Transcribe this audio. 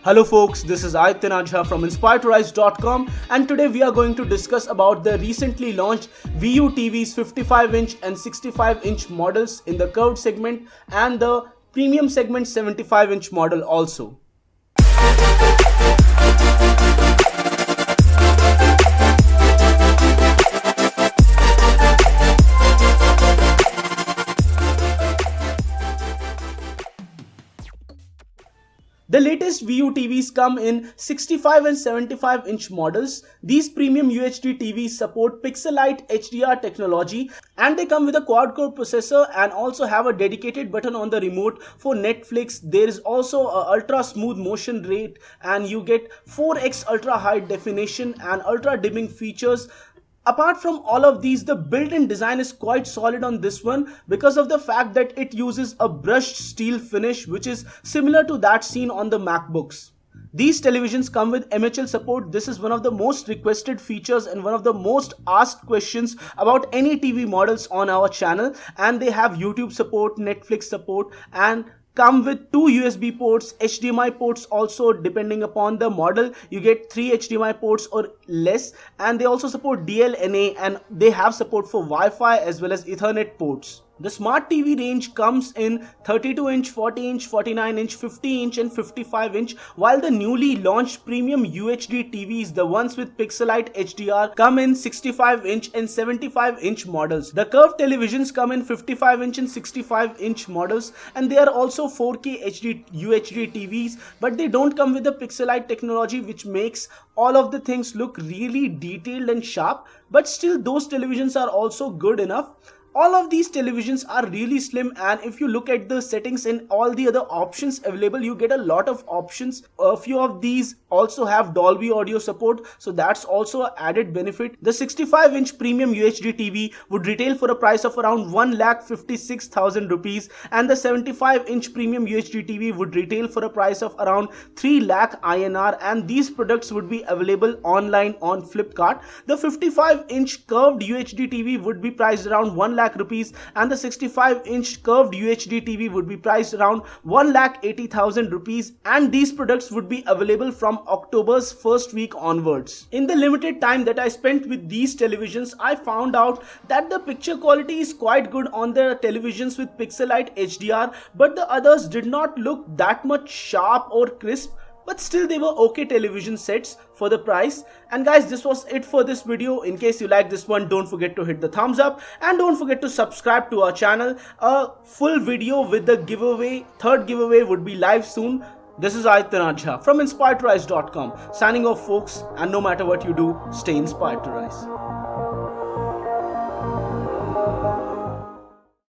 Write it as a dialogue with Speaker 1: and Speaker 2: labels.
Speaker 1: Hello folks, this is Aditya Jha from InspiredToRise.com, and today we are going to discuss about the recently launched VU TV's 55-inch and 65-inch models in the curved segment and the premium segment 75-inch model also. The latest VU TVs come in 65 and 75 inch models. These premium UHD TVs support Pixelite HDR technology and they come with a quad-core processor and also have a dedicated button on the remote for Netflix. There is also a ultra smooth motion rate and you get 4x ultra high definition and ultra dimming features. Apart from all of these, the built-in design is quite solid on this one because of the fact that it uses a brushed steel finish which is similar to that seen on the MacBooks. These televisions come with MHL support. This is one of the most requested features and one of the most asked questions about any TV models on our channel, and they have YouTube support, Netflix support, and come with 2 USB ports, HDMI ports also. Depending upon the model you get 3 HDMI ports or less, and they also support DLNA and they have support for Wi-Fi as well as Ethernet ports. The smart TV range comes in 32-inch, 40-inch, 49-inch, 50-inch and 55-inch, while the newly launched premium UHD TVs, the ones with Pixelite HDR, come in 65-inch and 75-inch models. The curved televisions come in 55-inch and 65-inch models, and they are also 4K HD UHD TVs, but they don't come with the Pixelite technology which makes all of the things look really detailed and sharp, but still those televisions are also good enough. All of these televisions are really slim, and if you look at the settings and all the other options available, you get a lot of options. A few of these also have Dolby audio support, so that's also an added benefit. The 65-inch premium UHD TV would retail for a price of around 1,56,000 rupees, and the 75-inch premium UHD TV would retail for a price of around 3 lakh INR, and these products would be available online on Flipkart. The 55-inch curved UHD TV would be priced around 1 lakh rupees, and the 65-inch curved UHD TV would be priced around 1,80,000 rupees, and these products would be available from October's first week onwards. In the limited time that I spent with these televisions, I found out that the picture quality is quite good on the televisions with Pixelite HDR, but the others did not look that much sharp or crisp. But still they were okay television sets for the price. And guys, this was it for this video. In case you like this one, don't forget to hit the thumbs up and don't forget to subscribe to our channel. A full video with the giveaway, third giveaway, would be live soon. This is Aditya Jha from InspiredToRise.com signing off folks, and no matter what you do, stay inspired to rise.